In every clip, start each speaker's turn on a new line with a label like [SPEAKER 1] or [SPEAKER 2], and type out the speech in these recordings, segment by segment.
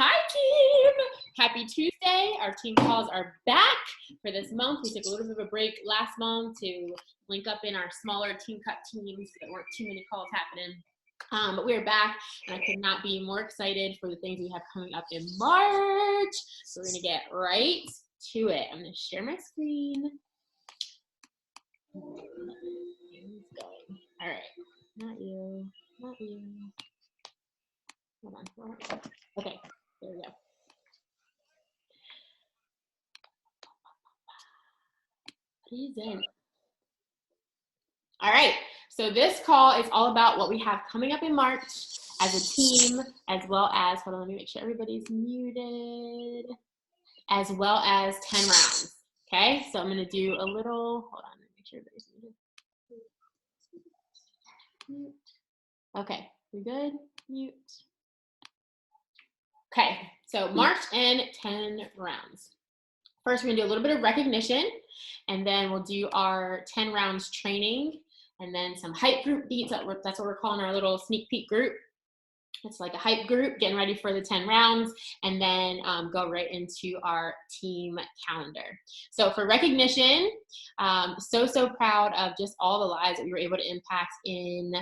[SPEAKER 1] Hi, team! Happy Tuesday. Our team calls are back for this month. We took a little bit of a break last month to link up in our smaller team cut teams so there weren't too many calls happening. But we're back, and I could not be more excited for the things we have coming up in March. So we're going to get right to it. I'm going to share my screen. All right. Not you. Not you. Hold on. Okay. There we go. Present. All right. So this call is all about what we have coming up in March as a team, as well as, hold on, let me make sure everybody's muted, as well as 10 rounds. Okay. So I'm going to do a little, hold on, let me make sure everybody's muted. Okay. We good? Mute. Okay. So March and 10 rounds. First, we're gonna do a little bit of recognition, and then we'll do our 10 rounds training, and then some hype group beats. That's what we're calling our little sneak peek group. It's like a hype group, getting ready for the 10 rounds, and then go right into our team calendar. So for recognition, so proud of just all the lives that we were able to impact in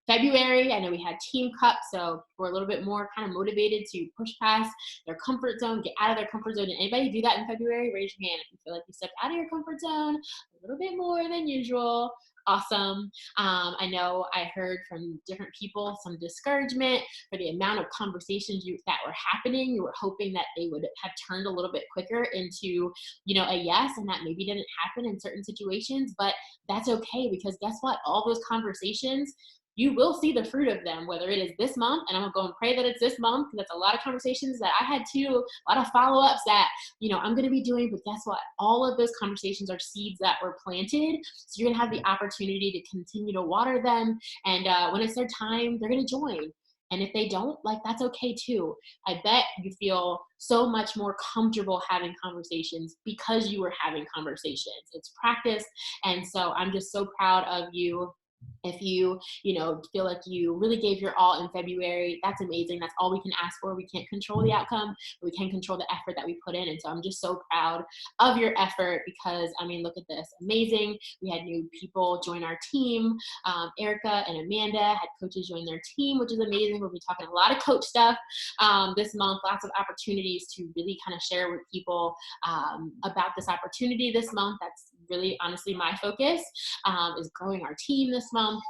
[SPEAKER 1] February. I know we had Team Cup, so we're a little bit more kind of motivated to push past their comfort zone, get out of their comfort zone. Did anybody do that in February? Raise your hand if you feel like you stepped out of your comfort zone a little bit more than usual. Awesome. I know I heard from different people some discouragement for the amount of conversations that were happening. You were hoping that they would have turned a little bit quicker into, a yes, and that maybe didn't happen in certain situations, but that's okay, because guess what? All those conversations, you will see the fruit of them, whether it is this month, and I'm gonna go and pray that it's this month, because that's a lot of conversations that I had too, a lot of follow-ups that, I'm gonna be doing, but guess what? All of those conversations are seeds that were planted, so you're gonna have the opportunity to continue to water them, and when it's their time, they're gonna join. And if they don't, that's okay too. I bet you feel so much more comfortable having conversations because you were having conversations. It's practice, and so I'm just so proud of you. If you, feel like you really gave your all in February, that's amazing. That's all we can ask for. We can't control the outcome, but we can control the effort that we put in. And so I'm just so proud of your effort because, look at this. Amazing. We had new people join our team. Erica and Amanda had coaches join their team, which is amazing. We'll be talking a lot of coach stuff this month. Lots of opportunities to really kind of share with people about this opportunity this month. That's really honestly my focus, is growing our team this month.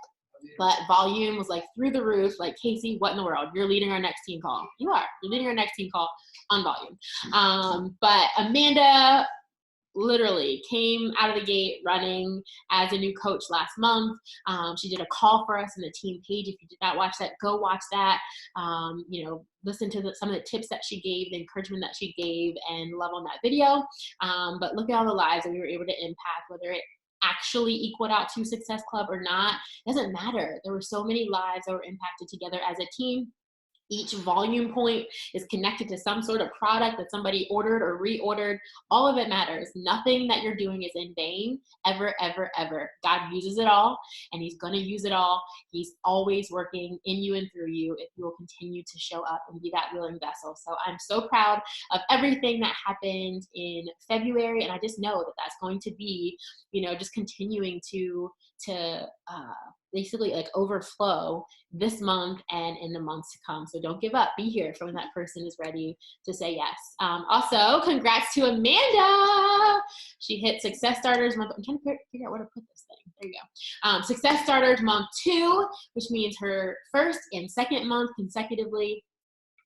[SPEAKER 1] But volume was through the roof. Casey, what in the world? You're leading our next team call. You are. You're leading our next team call on volume. But Amanda literally came out of the gate running as a new coach last month. She did a call for us in the team page. If you did not watch that, go watch that. Listen to some of the tips that she gave, the encouragement that she gave, and love on that video. But look at all the lives that we were able to impact, whether it actually equaled out to Success Club or not, doesn't matter. There were so many lives that were impacted together as a team. Each volume point is connected to some sort of product that somebody ordered or reordered. All of it matters. Nothing that you're doing is in vain, ever, ever, ever. God uses it all, and he's going to use it all. He's always working in you and through you if you will continue to show up and be that willing vessel. So I'm so proud of everything that happened in February, and I just know that that's going to be, just continuing to basically overflow this month and in the months to come. So don't give up. Be here for when that person is ready to say yes. Also, congrats to Amanda. She hit Success Starters month. I'm trying to figure out where to put this thing. There you go. Success Starters month 2, which means her first and second month consecutively.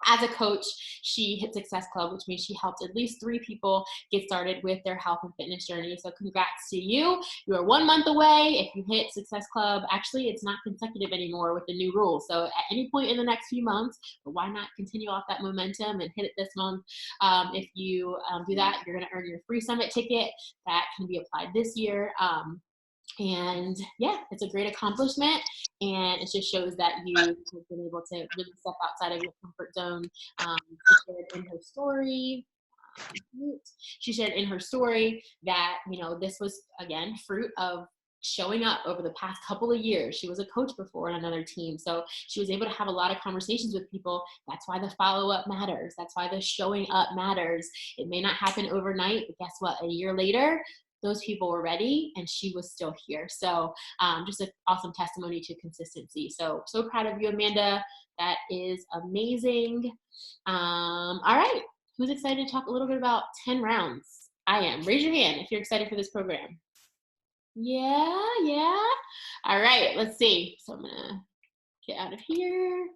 [SPEAKER 1] As a coach, she hit Success Club, which means she helped at least 3 people get started with their health and fitness journey. So congrats to you. You are 1 month away. If you hit Success Club, actually, it's not consecutive anymore with the new rules. So at any point in the next few months, but why not continue off that momentum and hit it this month? If you do that, you're going to earn your free summit ticket that can be applied this year. And yeah, it's a great accomplishment, and it just shows that you have been able to really step outside of your comfort zone. She shared in her story. She shared in her story that this was again fruit of showing up over the past couple of years. She was a coach before on another team. So she was able to have a lot of conversations with people. That's why the follow-up matters. That's why the showing up matters. It may not happen overnight, but guess what? A year later, those people were ready and she was still here. So just an awesome testimony to consistency. So proud of you, Amanda. That is amazing. All right. Who's excited to talk a little bit about 10 rounds? I am. Raise your hand if you're excited for this program. Yeah. All right, let's see. So I'm gonna get out of here.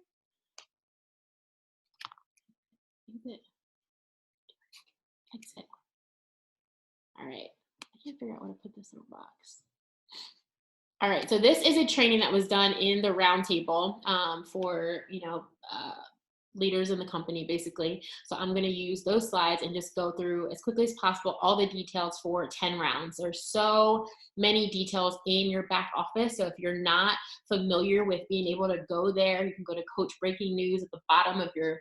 [SPEAKER 1] Exit. All right, I can't figure out where to put this in a box. All right, so this is a training that was done in the roundtable for, leaders in the company, basically. So I'm going to use those slides and just go through as quickly as possible all the details for 10 rounds. There's so many details in your back office. So if you're not familiar with being able to go there, you can go to Coach Breaking News at the bottom of your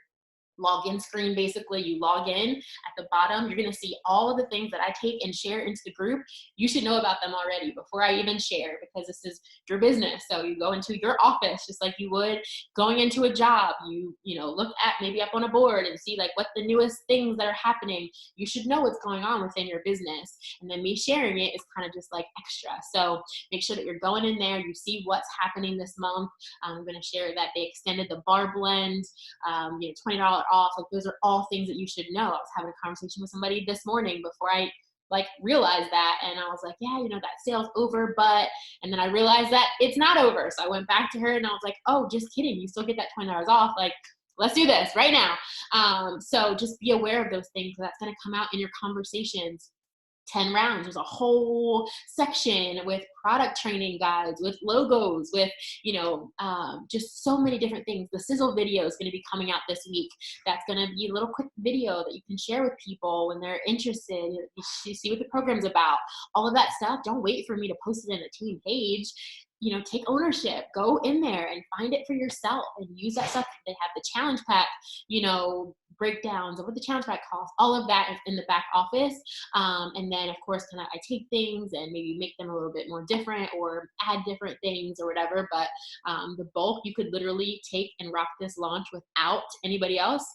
[SPEAKER 1] login screen. Basically, you log in at the bottom, you're going to see all of the things that I take and share into the group. You should know about them already before I even share, because this is your business. So you go into your office just like you would going into a job. You look at maybe up on a board and see like what the newest things that are happening. You should know what's going on within your business, and then me sharing it is kind of just like extra. So make sure that you're going in there, you see what's happening this month. I'm going to share that they extended the bar blend, $20 off. Like, those are all things that you should know. I was having a conversation with somebody this morning before I realized that, and I was like, yeah, that sale's over, and then I realized that it's not over. So I went back to her and I was like, oh, just kidding, you still get that $20 off. Like, let's do this right now. So just be aware of those things. That's going to come out in your conversations. 10 rounds. There's a whole section with product training guides, with logos, with, just so many different things. The sizzle video is going to be coming out this week. That's going to be a little quick video that you can share with people when they're interested. You see what the program's about. All of that stuff. Don't wait for me to post it in a team page. Take ownership, go in there and find it for yourself and use that stuff. They have the challenge pack, breakdowns of what the challenge pack costs. All of that is in the back office. And then of course, I take things and maybe make them a little bit more different or add different things or whatever. But the bulk, you could literally take and rock this launch without anybody else.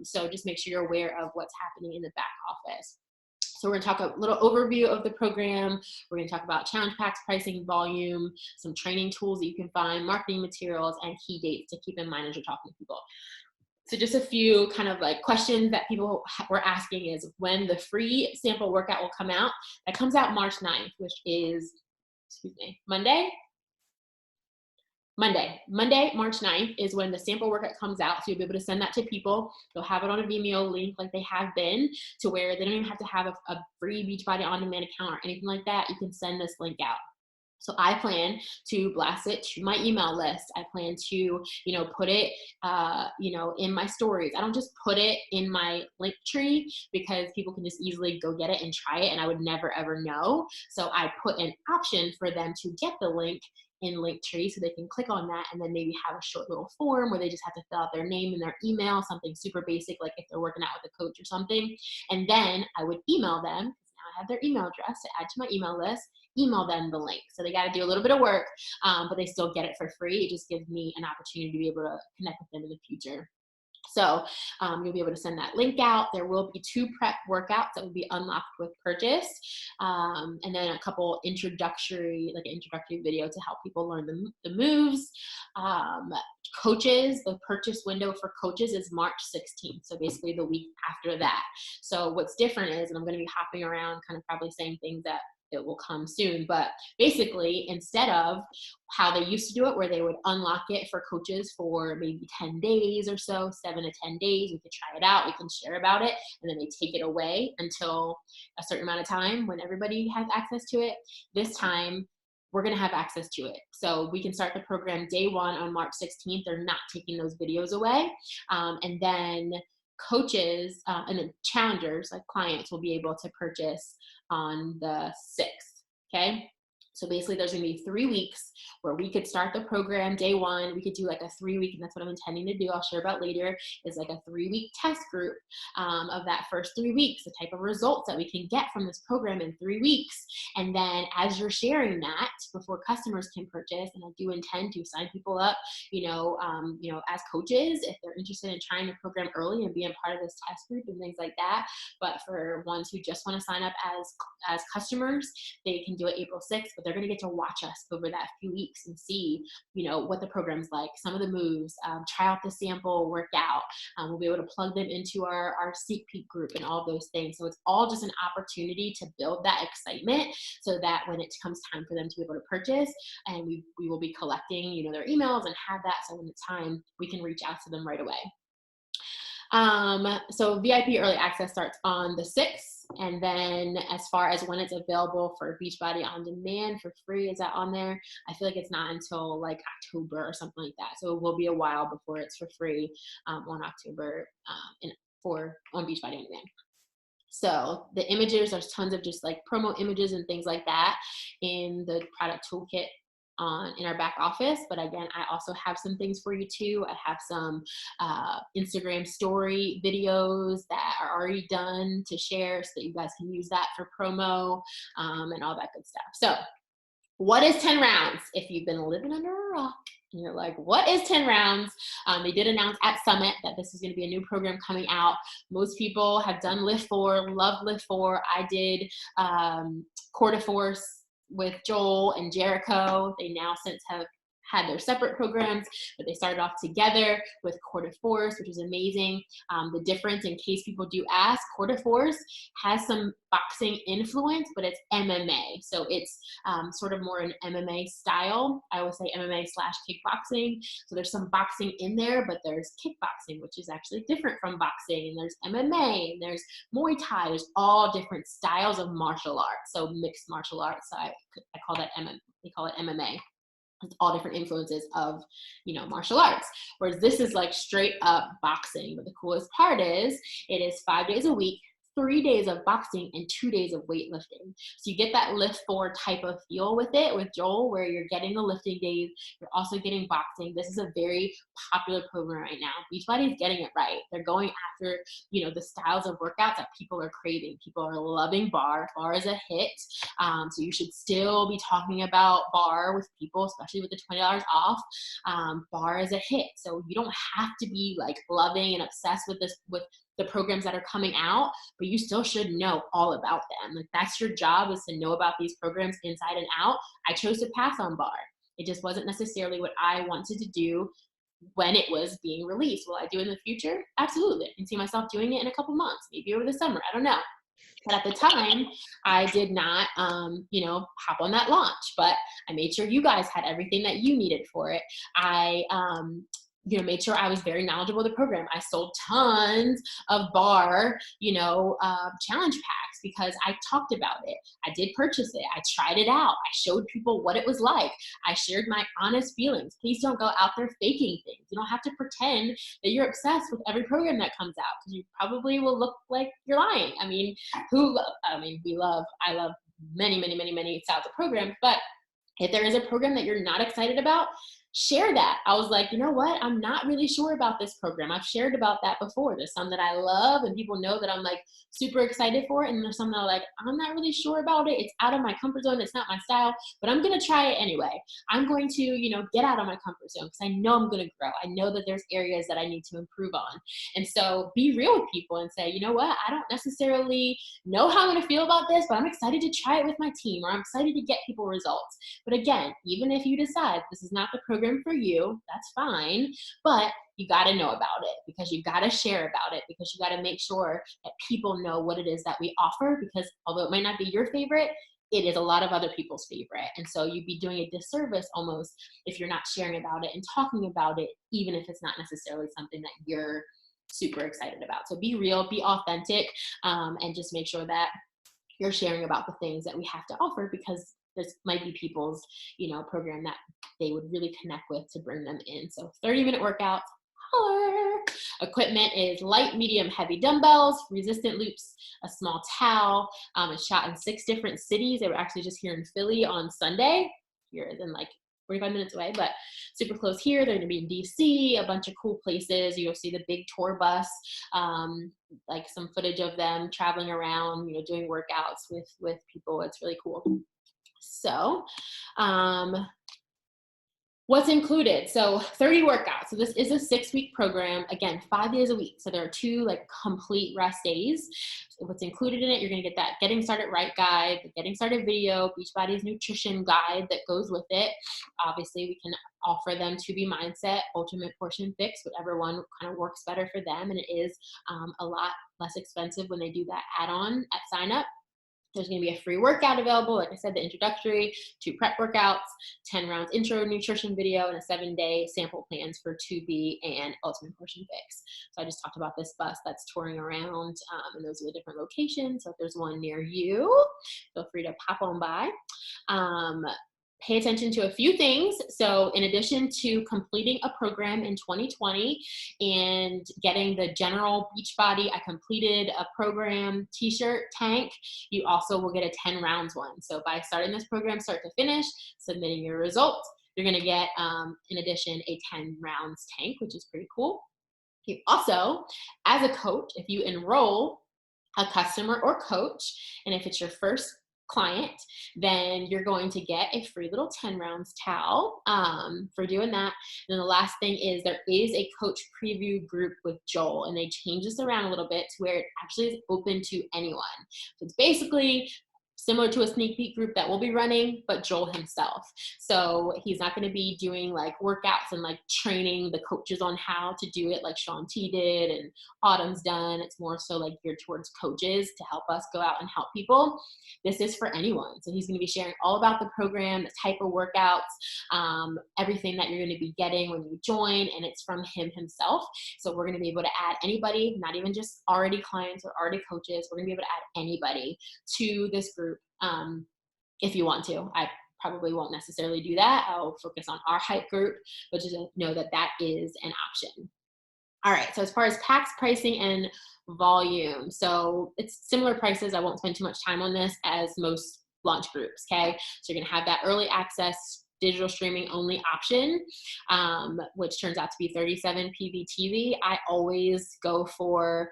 [SPEAKER 1] So just make sure you're aware of what's happening in the back office. So we're going to talk a little overview of the program. We're going to talk about challenge packs, pricing, volume, some training tools that you can find, marketing materials, and key dates to keep in mind as you're talking to people. So just a few kind of questions that people were asking is when the free sample workout will come out. That comes out March 9th, which is, Monday, March 9th is when the sample workout comes out. So you'll be able to send that to people. They'll have it on a Vimeo link like they have been, to where they don't even have to have a free Beachbody On Demand account or anything like that. You can send this link out. So I plan to blast it to my email list. I plan to, put it, in my stories. I don't just put it in my link tree because people can just easily go get it and try it, and I would never ever know. So I put an option for them to get the link in Linktree, so they can click on that and then maybe have a short little form where they just have to fill out their name and their email, something super basic, like if they're working out with a coach or something. And then I would email them, because now I have their email address to add to my email list, email them the link. So they got to do a little bit of work, but they still get it for free. It just gives me an opportunity to be able to connect with them in the future. So you'll be able to send that link out. There will be 2 prep workouts that will be unlocked with purchase, and then a couple introductory video to help people learn the moves. Coaches, the purchase window for coaches is March 16th. So basically the week after that. So what's different is, and I'm going to be hopping around kind of probably saying things that it will come soon, but basically instead of how they used to do it, where they would unlock it for coaches for maybe 10 days or so, 7 to 10 days, we could try it out, we can share about it, and then they take it away until a certain amount of time when everybody has access to it. This time, we're going to have access to it. So we can start the program day 1 on March 16th. They're not taking those videos away. And then coaches and then challengers, like clients, will be able to purchase on the 6th. Okay. So basically there's gonna be 3 weeks where we could start the program day one. We could do like a 3-week, and that's what I'm intending to do. I'll share about later, is like a 3-week test group of that first 3 weeks, the type of results that we can get from this program in 3 weeks. And then as you're sharing that before customers can purchase, and I do intend to sign people up, as coaches, if they're interested in trying the program early and being part of this test group and things like that. But for ones who just want to sign up as customers, they can do it April 6th, but they're going to get to watch us over that few weeks and see, what the program's like, some of the moves, try out the sample workout. We'll be able to plug them into our sneak peek group and all those things. So it's all just an opportunity to build that excitement so that when it comes time for them to be able to purchase, and we will be collecting, their emails and have that. So when it's time, we can reach out to them right away. So VIP early access starts on the 6th. And then as far as when it's available for Beachbody On Demand for free, is that on there? I feel like it's not until like October or something like that. So it will be a while before it's for free on October on Beachbody On Demand. So the images, there's tons of just like promo images and things like that in the product toolkit in our back office. But again, I also have some things for you too. I have some Instagram story videos that are already done to share so that you guys can use that for promo and all that good stuff. So what is 10 rounds? If you've been living under a rock and you're like, what is 10 rounds? They did announce at Summit that this is going to be a new program coming out. Most people have done Lift 4, love Lift 4. I did Core to Force with Joel and Jericho. They now since have had their separate programs, but they started off together with Core to Force, which is amazing. The difference, in case people do ask, Core to Force has some boxing influence, but it's MMA. So it's sort of more an MMA style. I always say MMA/kickboxing. So there's some boxing in there, but there's kickboxing, which is actually different from boxing. And there's MMA, and there's Muay Thai. There's all different styles of martial arts. So mixed martial arts. So I call that MMA. They call it MMA. It's all different influences of, martial arts. Whereas this is like straight up boxing. But the coolest part is it is 5 days a week, 3 days of boxing and 2 days of weightlifting. So you get that Lift 4 type of feel with it, with Joel, where you're getting the lifting days, you're also getting boxing. This is a very popular program right now. Beachbody is getting it right. They're going after, the styles of workouts that people are craving. People are loving bar. Bar is a hit. So you should still be talking about bar with people, especially with the $20 off. Bar is a hit. So you don't have to be like loving and obsessed with this, with the programs that are coming out, but you still should know all about them. Like that's your job, is to know about these programs inside and out. I chose to pass on bar. It just wasn't necessarily what I wanted to do when it was being released. Will I do it in the future? Absolutely. I can see myself doing it in a couple months, maybe over the summer. I don't know. But at the time, I did not, hop on that launch. But I made sure you guys had everything that you needed for it. I made sure I was very knowledgeable of the program. I sold tons of bar, challenge packs because I talked about it. I did purchase it. I tried it out. I showed people what it was like. I shared my honest feelings. Please don't go out there faking things. You don't have to pretend that you're obsessed with every program that comes out, because you probably will look like you're lying. I love many, many, many, many styles of programs, but if there is a program that you're not excited about, share that. I was like, you know what? I'm not really sure about this program. I've shared about that before. There's some that I love and people know that I'm like super excited for it. And there's some that are like, I'm not really sure about it. It's out of my comfort zone. It's not my style, but I'm going to try it anyway. I'm going to, get out of my comfort zone because I know I'm going to grow. I know that there's areas that I need to improve on. And so be real with people and say, you know what? I don't necessarily know how I'm going to feel about this, but I'm excited to try it with my team, or I'm excited to get people results. But again, even if you decide this is not the program for you, that's fine, but you got to know about it, because you got to share about it, because you got to make sure that people know what it is that we offer, because although it might not be your favorite, it is a lot of other people's favorite. And so you'd be doing a disservice almost if you're not sharing about it and talking about it, even if it's not necessarily something that you're super excited about. So be real, be authentic, and just make sure that you're sharing about the things that we have to offer, because this might be people's, program that they would really connect with to bring them in. So 30-minute workouts, Equipment is light, medium, heavy dumbbells, resistant loops, a small towel. It's shot in 6 different cities. They were actually just here in Philly on Sunday. Here is in like 45 minutes away, but super close here. They're going to be in DC, a bunch of cool places. You'll see the big tour bus, like some footage of them traveling around, doing workouts with people. It's really cool. So, what's included? So 30 workouts. So this is a 6-week program. Again, 5 days a week. So there are 2 like complete rest days. So what's included in it, you're going to get that Getting Started Right guide, the Getting Started video, Beachbody's nutrition guide that goes with it. Obviously, we can offer them To Be Mindset, Ultimate Portion Fix, whatever one kind of works better for them. And it is a lot less expensive when they do that add-on at sign up. There's going to be a free workout available. Like I said, the introductory, 2 prep workouts, 10 rounds intro nutrition video, and a 7-day sample plans for 2B and Ultimate Portion Fix. So I just talked about this bus that's touring around, and those are the different locations. So if there's one near you, feel free to pop on by. Pay attention to a few things. So in addition to completing a program in 2020 and getting the general Beachbody I completed a program t-shirt tank, you also will get a 10 rounds one. So by starting this program start to finish, submitting your results, you're going to get, in addition, a 10 rounds tank, which is pretty cool. You also, as a coach, if you enroll a customer or coach, and if it's your first client, then you're going to get a free little 10 rounds towel for doing that. And then the last thing is there is a coach preview group with Joel, and they change this around a little bit to where it actually is open to anyone. So it's basically similar to a sneak peek group that we'll be running, but Joel himself. So he's not going to be doing like workouts and like training the coaches on how to do it like Sean T did and Autumn's done. It's more so like geared towards coaches to help us go out and help people. This is for anyone. So he's going to be sharing all about the program, the type of workouts, everything that you're going to be getting when you join, and it's from him himself. So we're going to be able to add anybody, not even just already clients or already coaches. We're going to be able to add anybody to this group. If you want to. I probably won't necessarily do that. I'll focus on our hype group, but just know that that is an option. All right, so as far as packs, pricing, and volume, so it's similar prices. I won't spend too much time on this as most launch groups, okay? So you're gonna have that early access digital streaming only option, which turns out to be 37 PVTV. I always go for,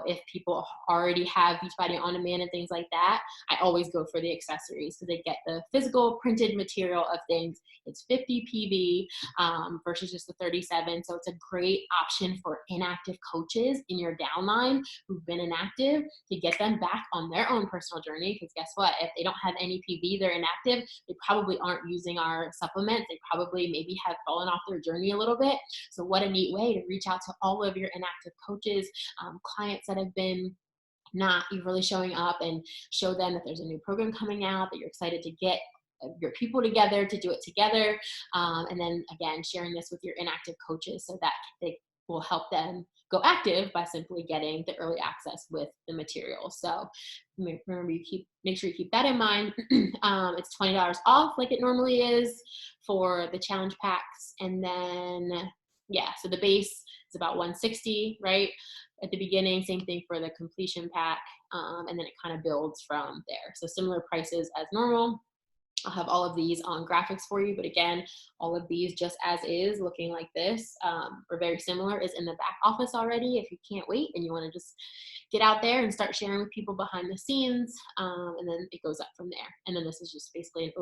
[SPEAKER 1] if people already have Beachbody On Demand and things like that, I always go for the accessories because they get the physical printed material of things. It's 50 PV versus just the 37. So it's a great option for inactive coaches in your downline who've been inactive to get them back on their own personal journey. Because guess what? If they don't have any PV, they're inactive, they probably aren't using our supplements. They probably maybe have fallen off their journey a little bit. So what a neat way to reach out to all of your inactive coaches, clients that have been not really showing up, and show them that there's a new program coming out, that you're excited to get your people together to do it together. And then again, sharing this with your inactive coaches so that they will help them go active by simply getting the early access with the material. So remember, make sure you keep that in mind. It's $20 off like it normally is for the challenge packs. And then, so the base is about $160, right? At the beginning, same thing for the completion pack. And then it kind of builds from there. So similar prices as normal. I'll have all of these on graphics for you, but again, all of these just as is, looking like this, or very similar, is in the back office already. If you can't wait and you want to just get out there and start sharing with people behind the scenes, and then it goes up from there. And then this is just basically an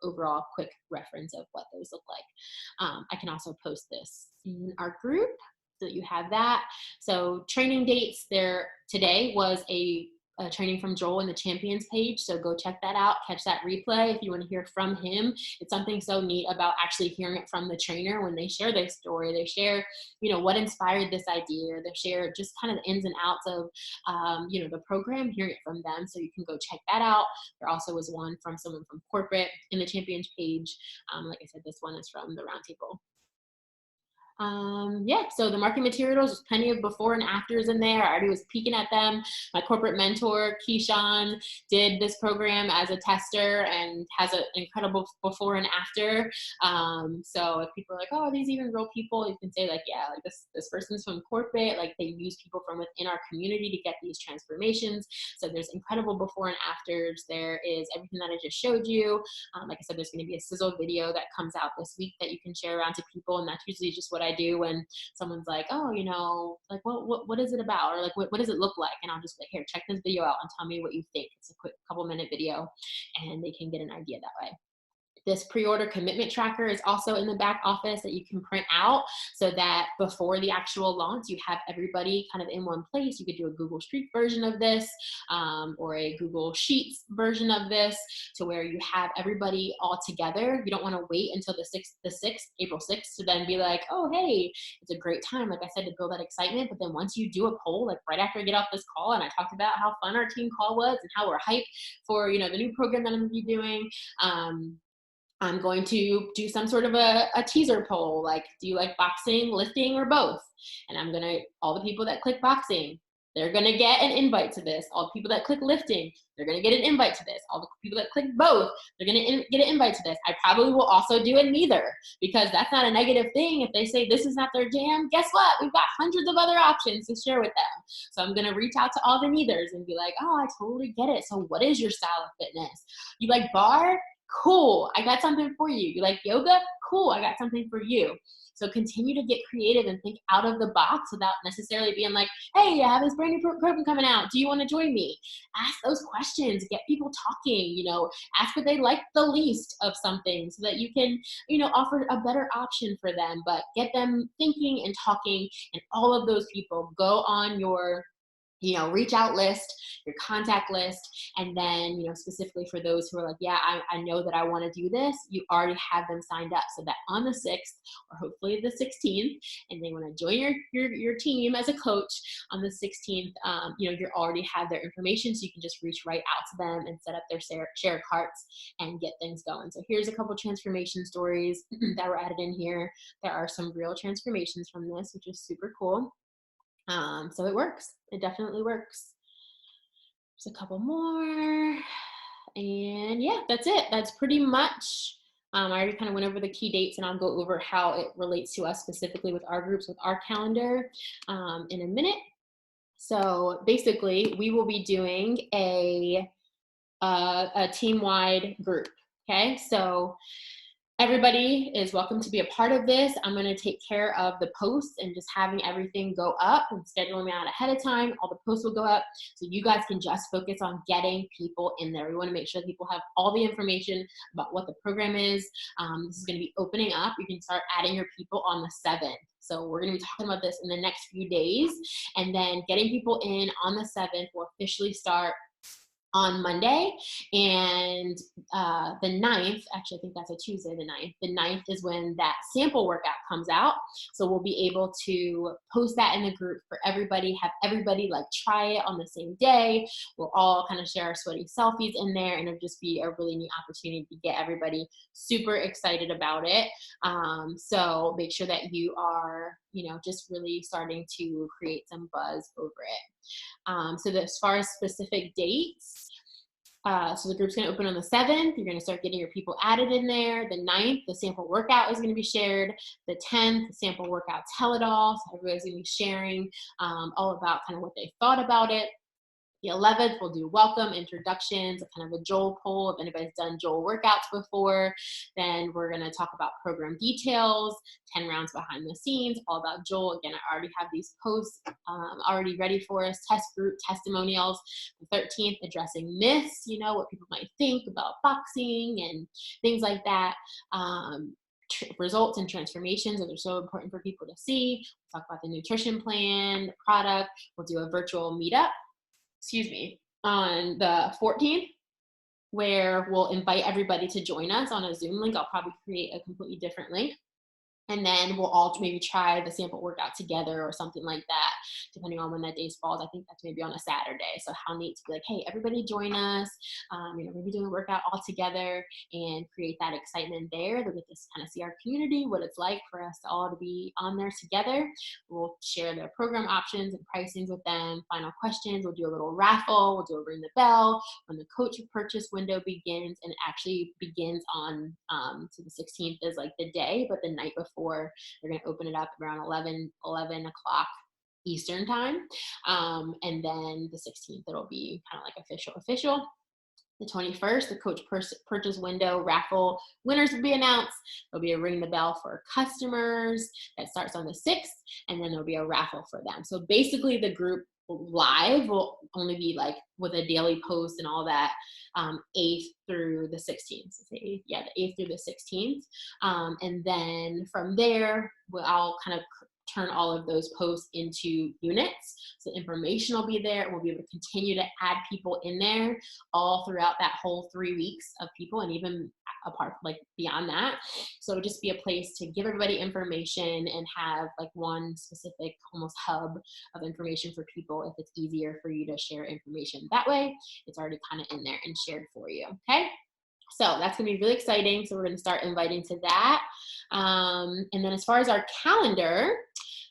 [SPEAKER 1] overall quick reference of what those look like. I can also post this in our group so that you have that. So training dates, there today was a training from Joel in the champions page. So go check that out, catch that replay if you want to hear from him. It's something so neat about actually hearing it from the trainer when they share their story. They share, what inspired this idea. They share just kind of the ins and outs of, the program, hearing it from them. So you can go check that out. There also was one from someone from corporate in the champions page. Like I said, this one is from the roundtable. Yeah, so the marketing materials, there's plenty of before and afters in there. I already was peeking at them. My corporate mentor, Keyshawn, did this program as a tester and has an incredible before and after. So if people are like, oh, are these even real people? You can say like, yeah, like this person's from corporate, like they use people from within our community to get these transformations. So there's incredible before and afters. There is everything that I just showed you. Like I said, there's going to be a sizzle video that comes out this week that you can share around to people. And that's usually just what I do when someone's like, oh, like what is it about? Or like, what does it look like? And I'll just be like, here, check this video out and tell me what you think. It's a quick couple minute video and they can get an idea that way. This pre-order commitment tracker is also in the back office that you can print out so that before the actual launch, you have everybody kind of in one place. You could do a Google Street version of this or a Google Sheets version of this to where you have everybody all together. You don't want to wait until April 6th, to then be like, oh, hey, it's a great time, like I said, to build that excitement. But then once you do a poll, like right after I get off this call and I talked about how fun our team call was and how we're hyped for, the new program that I'm going to be doing, I'm going to do some sort of a teaser poll, like, do you like boxing, lifting, or both? And all the people that click boxing, they're gonna get an invite to this. All the people that click lifting, they're gonna get an invite to this. All the people that click both, they're gonna get an invite to this. I probably will also do it neither, because that's not a negative thing. If they say this is not their jam, guess what? We've got hundreds of other options to share with them. So I'm gonna reach out to all the neithers and be like, oh, I totally get it. So what is your style of fitness? You like bar? Cool, I got something for you. You like yoga? Cool, I got something for you. So continue to get creative and think out of the box without necessarily being like, hey, I have this brand new program coming out. Do you want to join me? Ask those questions, get people talking, ask what they like the least of something so that you can, offer a better option for them, but get them thinking and talking. And all of those people go on your reach out list, your contact list, and then, specifically for those who are like, yeah, I know that I want to do this, you already have them signed up so that on the 6th or hopefully the 16th, and they want to join your team as a coach on the 16th, you already have their information, so you can just reach right out to them and set up their share carts and get things going. So here's a couple transformation stories that were added in here. There are some real transformations from this, which is super cool. So it works. It definitely works. There's a couple more. And yeah, that's it. That's pretty much, I already kind of went over the key dates, and I'll go over how it relates to us specifically with our groups, with our calendar in a minute. So basically, we will be doing a team-wide group. Okay, so everybody is welcome to be a part of this. I'm going to take care of the posts and just having everything go up and scheduling them out ahead of time. All the posts will go up so you guys can just focus on getting people in there. We want to make sure people have all the information about what the program is. This is going to be opening up. You can start adding your people on the 7th. So we're going to be talking about this in the next few days, and then getting people in on the 7th will officially start on Monday, and the 9th, actually I think that's a Tuesday, the 9th is when that sample workout comes out. So we'll be able to post that in the group for everybody, have everybody like try it on the same day. We'll all kind of share our sweaty selfies in there, and it'll just be a really neat opportunity to get everybody super excited about it. So make sure that you are, just really starting to create some buzz over it. So as far as specific dates, so the group's going to open on the 7th. You're going to start getting your people added in there. The 9th, the sample workout is going to be shared. The 10th, the sample workout tell-it-all. So everybody's going to be sharing all about kind of what they thought about it. The 11th, we'll do welcome, introductions, kind of a Joel poll if anybody's done Joel workouts before. Then we're going to talk about program details, 10 rounds behind the scenes, all about Joel. Again, I already have these posts already ready for us. Test group testimonials. The 13th, addressing myths, what people might think about boxing and things like that. Results and transformations that are so important for people to see. We'll talk about the nutrition plan, the product. We'll do a virtual meetup. On the 14th, where we'll invite everybody to join us on a Zoom link. I'll probably create a completely different link. And then we'll all maybe try the sample workout together or something like that, depending on when that day falls. I think that's maybe on a Saturday. So how neat to be like, hey, everybody join us. Maybe doing a workout all together and create that excitement there. They'll get to kind of see our community, what it's like for us all to be on there together. We'll share the program options and pricings with them. Final questions. We'll do a little raffle. We'll do a ring the bell when the coach purchase window begins, and it actually begins on so the 16th is like the day, but the night before they're going to open it up around 11 o'clock Eastern time. And then the 16th, it'll be kind of like official. The 21st, the coach purchase window raffle winners will be announced. There'll be a ring the bell for customers that starts on the 6th, and then there'll be a raffle for them. So basically the group live will only be like with a daily post and all that, 8th through the 16th. So the 8th through the 16th. And then from there, I'll kind of turn all of those posts into units. So information will be there, and we'll be able to continue to add people in there all throughout that whole 3 weeks of people, and even apart, like beyond that. So it'll just be a place to give everybody information and have like one specific almost hub of information for people. If it's easier for you to share information that way, it's already kind of in there and shared for you. Okay. So that's going to be really exciting. So we're going to start inviting to that. And then as far as our calendar,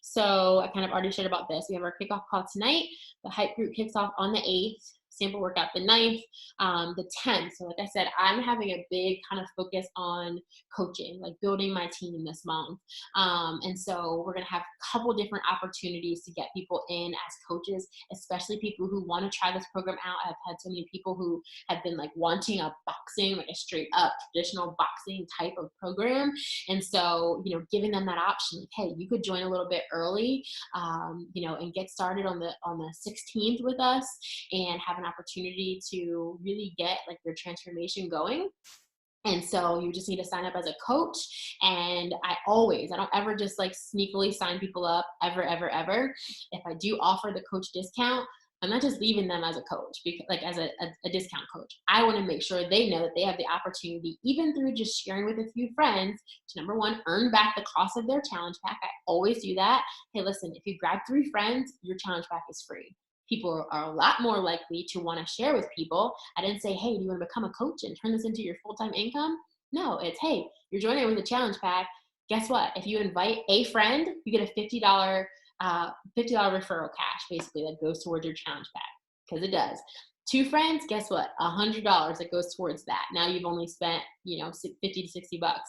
[SPEAKER 1] so I kind of already shared about this. We have our kickoff call tonight. The hype group kicks off on the 8th. Sample workout the 9th, the 10th. So like I said, I'm having a big kind of focus on coaching, like building my team this month. And so we're going to have a couple different opportunities to get people in as coaches, especially people who want to try this program out. I've had so many people who have been like wanting a boxing, like a straight up traditional boxing type of program. And so, giving them that option, like, hey, you could join a little bit early, and get started on the 16th with us and have an opportunity to really get like your transformation going. And so you just need to sign up as a coach. And I don't ever just like sneakily sign people up ever. If I do offer the coach discount, I'm not just leaving them as a coach, because like as a discount coach. I want to make sure they know that they have the opportunity, even through just sharing with a few friends, to number one, earn back the cost of their challenge pack. I always do that. Hey, listen, if you grab 3 friends, your challenge pack is free. People are a lot more likely to want to share with people. I didn't say, hey, do you want to become a coach and turn this into your full-time income? No, it's, hey, you're joining with a challenge pack. Guess what? If you invite a friend, you get a $50 referral cash, basically, that goes towards your challenge pack, because it does. 2 friends, guess what? $100 that goes towards that. Now you've only spent, 50 to 60 bucks.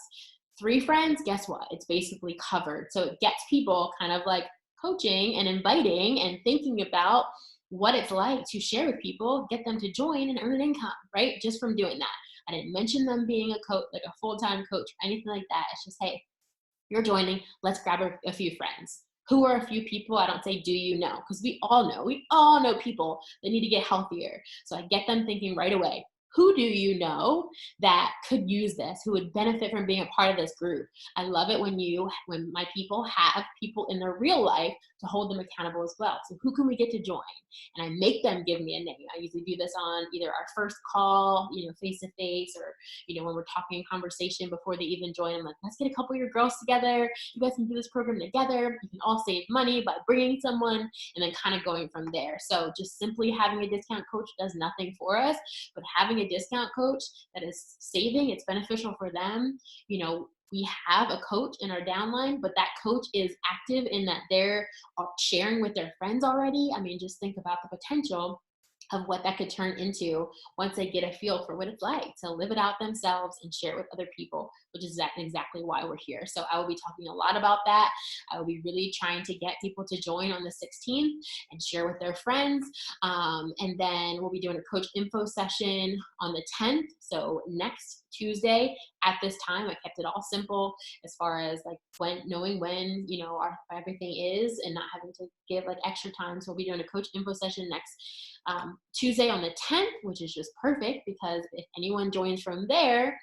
[SPEAKER 1] 3 friends, guess what? It's basically covered. So it gets people kind of like coaching and inviting and thinking about what it's like to share with people, get them to join and earn an income, right? Just from doing that. I didn't mention them being a coach, like a full-time coach or anything like that. It's just, hey, you're joining, let's grab a few friends. Who are a few people? I don't say, do you know? Because we all know people that need to get healthier. So I get them thinking right away, who do you know that could use this, who would benefit from being a part of this group? I love it when my people have people in their real life to hold them accountable as well. So who can we get to join? And I make them give me a name. I usually do this on either our first call, face to face, or, when we're talking in conversation before they even join. I'm like, let's get a couple of your girls together. You guys can do this program together. You can all save money by bringing someone, and then kind of going from there. So just simply having a discount coach does nothing for us, but having a discount coach that is saving, it's beneficial for them. We have a coach in our downline, but that coach is active in that they're sharing with their friends already. I mean, just think about the potential of what that could turn into once they get a feel for what it's like to live it out themselves and share it with other people, which is exactly why we're here. So I will be talking a lot about that. I will be really trying to get people to join on the 16th and share with their friends. And then we'll be doing a coach info session on the 10th. So next Tuesday at this time. I kept it all simple as far as like knowing when, everything is, and not having to give like extra time. So we'll be doing a coach info session next Tuesday on the 10th, which is just perfect, because if anyone joins from there,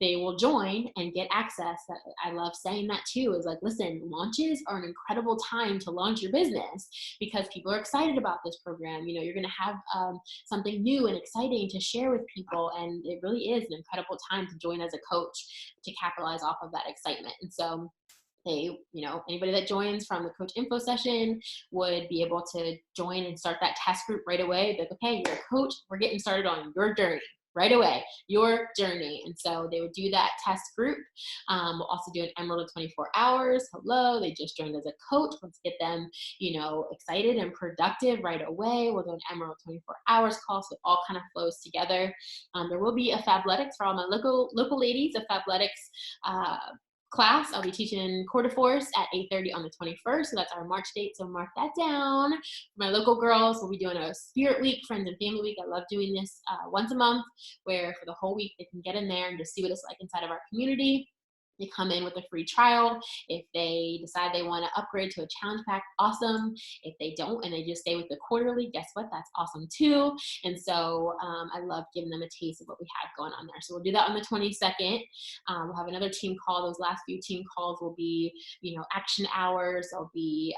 [SPEAKER 1] they will join and get access. I love saying that too, is like, listen, launches are an incredible time to launch your business because people are excited about this program. You're going to have something new and exciting to share with people. And it really is an incredible time to join as a coach to capitalize off of that excitement. And so anybody that joins from the coach info session would be able to join and start that test group right away. Like, okay, you're a coach, we're getting started on your journey right away, your journey. And so they would do that test group. We'll also do an Emerald of 24 hours. Hello, they just joined as a coach. Let's get them, excited and productive right away. We'll do an Emerald 24 hours call, so it all kind of flows together. There will be a Fabletics for all my local ladies, a Fabletics class. I'll be teaching quarter force at 8:30 on the 21st. So that's our March date. So mark that down. For my local girls, we'll be doing a Spirit Week, Friends and Family Week. I love doing this once a month, where for the whole week they can get in there and just see what it's like inside of our community. They come in with a free trial. If they decide they want to upgrade to a challenge pack, awesome. If they don't and they just stay with the quarterly, guess what? That's awesome too. And so I love giving them a taste of what we have going on there. So we'll do that on the 22nd. We'll have another team call. Those last few team calls will be, action hours. There'll be,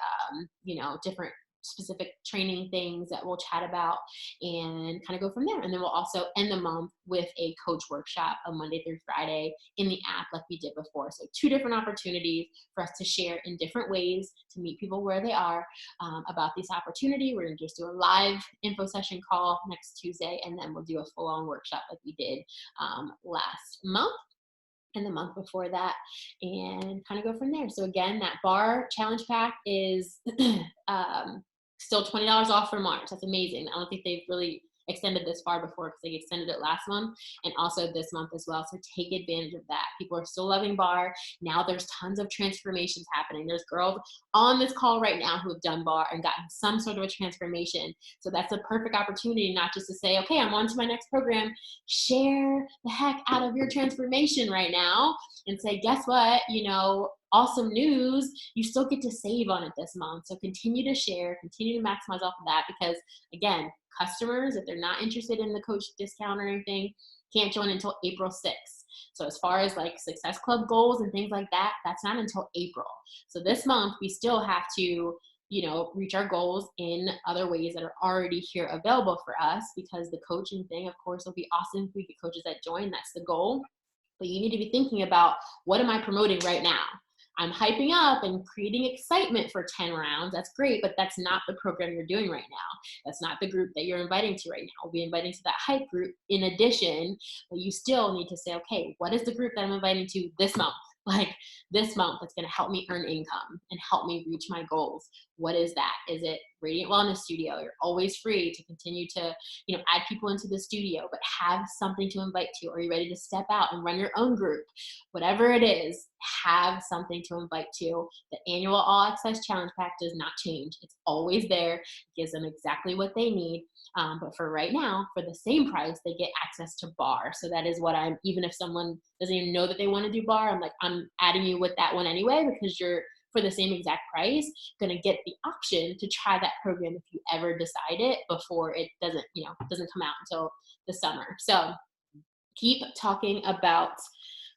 [SPEAKER 1] different specific training things that we'll chat about and kind of go from there. And then we'll also end the month with a coach workshop on Monday through Friday in the app like we did before. So 2 different opportunities for us to share in different ways to meet people where they are about this opportunity. We're going to just do a live info session call next Tuesday, and then we'll do a full-on workshop like we did last month and the month before that, and kind of go from there. So again, that bar challenge pack is still $20 off for March. That's amazing. I don't think they've really extended this far before, because they extended it last month and also this month as well. So take advantage of that. People are still loving bar. Now there's tons of transformations happening. There's girls on this call right now who have done bar and gotten some sort of a transformation. So that's a perfect opportunity, not just to say, okay, I'm on to my next program. Share the heck out of your transformation right now and say, guess what? Awesome news, you still get to save on it this month. So continue to share, continue to maximize off of that, because again, customers, if they're not interested in the coach discount or anything, can't join until April 6th. So as far as like Success Club goals and things like that, that's not until April. So this month we still have to reach our goals in other ways that are already here available for us, because the coaching thing, of course, will be awesome if we get coaches that join. That's the goal. But you need to be thinking about, what am I promoting right now? I'm hyping up and creating excitement for 10 rounds. That's great, but that's not the program you're doing right now. That's not the group that you're inviting to right now. We'll be inviting to that hype group in addition, but you still need to say, okay, what is the group that I'm inviting to this month? Like this month, that's going to help me earn income and help me reach my goals. What is that? Is it Radiant Wellness Studio? You're always free to continue to, add people into the studio, but have something to invite to. Are you ready to step out and run your own group? Whatever it is, have something to invite to. The annual All Access Challenge Pack does not change. It's always there. It gives them exactly what they need. But for right now, for the same price, they get access to bar. So that is what even if someone doesn't even know that they want to do bar, I'm adding you with that one anyway, because you're, for the same exact price, going to get the option to try that program if you ever decide it before it doesn't come out until the summer. So keep talking about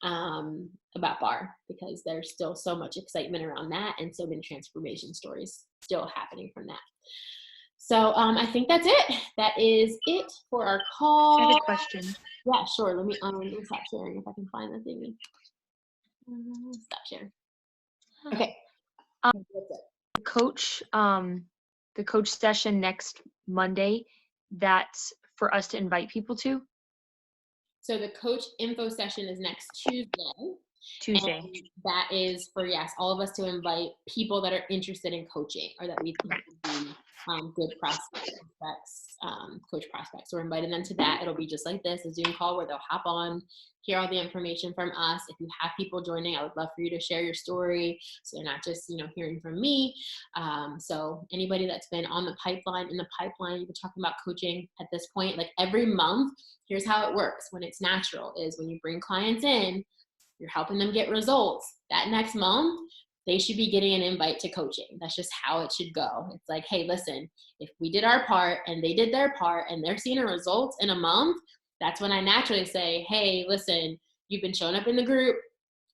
[SPEAKER 1] bar, because there's still so much excitement around that and so many transformation stories still happening from that. So I think that's it. That is it for our call.
[SPEAKER 2] I have a question.
[SPEAKER 1] Yeah, sure. Let me stop sharing if I can find the thingy. Stop sharing. Okay.
[SPEAKER 2] The coach session next Monday, that's for us to invite people to?
[SPEAKER 1] So the coach info session is next Tuesday. And that is for, yes, all of us to invite people that are interested in coaching or that we think would be good prospects, coach prospects. So we're inviting them to that. It'll be just like this, a Zoom call where they'll hop on, hear all the information from us. If you have people joining, I would love for you to share your story, so they're not just hearing from me. So anybody that's been in the pipeline, you've been talking about coaching at this point, like every month, here's how it works when it's natural, is when you bring clients in, you're helping them get results. That next month, they should be getting an invite to coaching. That's just how it should go. It's like, hey, listen, if we did our part and they did their part and they're seeing a result in a month, that's when I naturally say, hey, listen, you've been showing up in the group,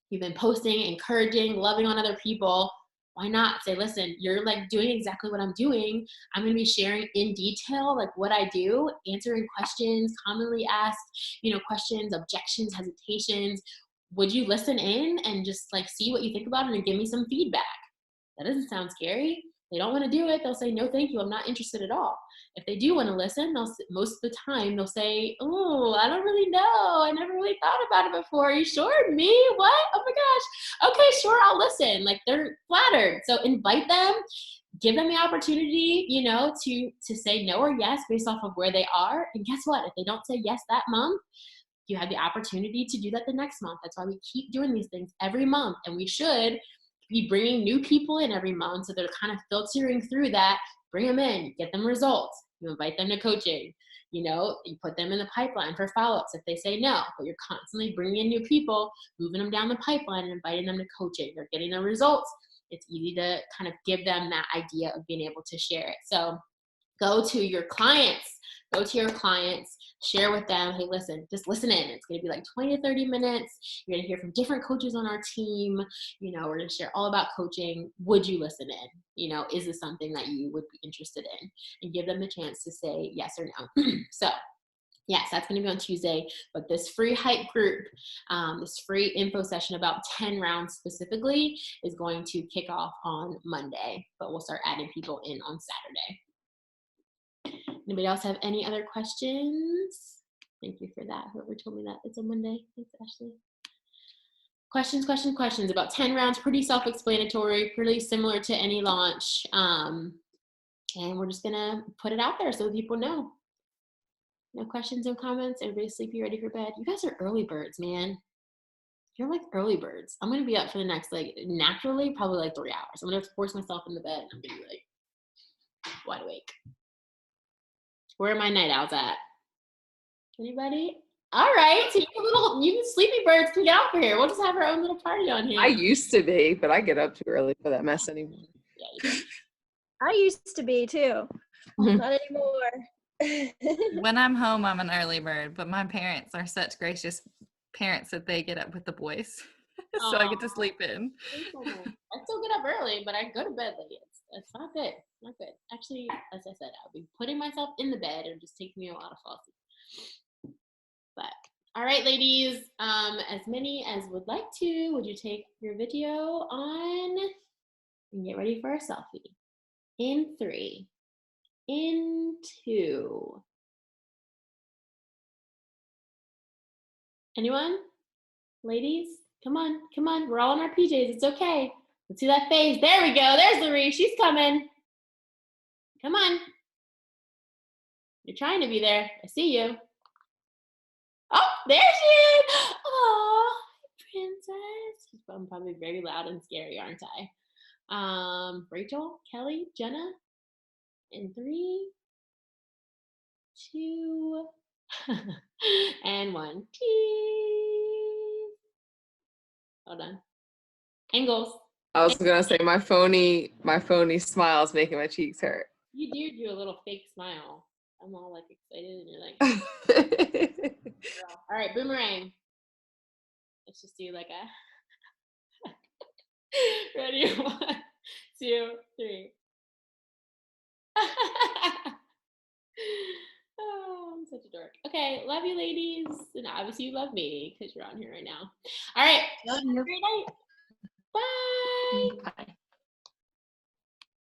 [SPEAKER 1] you've been posting, encouraging, loving on other people. Why not say, listen, you're like doing exactly what I'm doing. I'm going to be sharing in detail, like what I do, answering questions, commonly asked, questions, objections, hesitations, would you listen in and just like see what you think about it and give me some feedback? That doesn't sound scary. They don't want to do it. They'll say, no, thank you. I'm not interested at all. If they do want to listen, most of the time they'll say, oh, I don't really know. I never really thought about it before. Are you sure? Me? What? Oh my gosh. Okay, sure. I'll listen. Like, they're flattered. So invite them, give them the opportunity, you know, to say no or yes based off of where they are. And guess what? If they don't say yes that month, you have the opportunity to do that the next month. That's why we keep doing these things every month. And we should be bringing new people in every month. So they're kind of filtering through that. Bring them in, get them results. You invite them to coaching. You know, you put them in the pipeline for follow-ups if they say no. But you're constantly bringing in new people, moving them down the pipeline and inviting them to coaching. They're getting the results. It's easy to kind of give them that idea of being able to share it. So go to your clients, share with them, hey, listen, just listen in. It's going to be like 20 to 30 minutes. You're going to hear from different coaches on our team. You know, we're going to share all about coaching. Would you listen in? You know, is this something that you would be interested in? And give them the chance to say yes or no. So yes, that's going to be on Tuesday, but this free hype group, this free info session about 10 rounds specifically is going to kick off on Monday, but we'll start adding people in on Saturday. Anybody else have any other questions? Thank you for that. Whoever told me that it's a Monday. Thanks, Ashley. Questions. About 10 rounds, pretty self-explanatory, pretty similar to any launch. And we're just gonna put it out there so people know. No questions and comments. Everybody's sleepy, ready for bed. You guys are early birds, man. You're like early birds. I'm gonna be up for the next, like, naturally, probably like 3 hours. I'm gonna have to force myself in the bed and I'm gonna be like wide awake. Where are my night owls at? Anybody? All right, so you sleepy birds can get off of here. We'll just have our own little party on here.
[SPEAKER 3] I used to be, but I get up too early for that mess anymore.
[SPEAKER 1] Yeah, you do.
[SPEAKER 4] I used to be too. Not anymore.
[SPEAKER 5] When I'm home, I'm an early bird, but my parents are such gracious parents that they get up with the boys. So I get to sleep in.
[SPEAKER 1] I still get up early, but I go to bed late. It's not good. Not good. Actually, as I said, I'll be putting myself in the bed. It just takes me a while to fall asleep. But all right, ladies, as many as would like to, would you take your video on and get ready for a selfie? In 3, in 2. Anyone? Ladies, come on. We're all in our PJs. It's okay. Let's see that face. There we go. There's Loree. She's coming. Come on. You're trying to be there. I see you. Oh, there she is. Oh, princess. I'm probably very loud and scary, aren't I? Rachel, Kelly, Jenna. In 3, 2, and 1. Cheese. Hold on. Angles.
[SPEAKER 3] I was gonna say my phony smile is making my cheeks hurt.
[SPEAKER 1] You do a little fake smile. I'm all like excited and you're like, girl. All right, boomerang. Let's just do like a ready. 1, 2, 3. Oh, I'm such a dork. Okay, love you, ladies. And obviously you love me because you're on here right now. All right, have a great night. Bye.
[SPEAKER 2] Bye.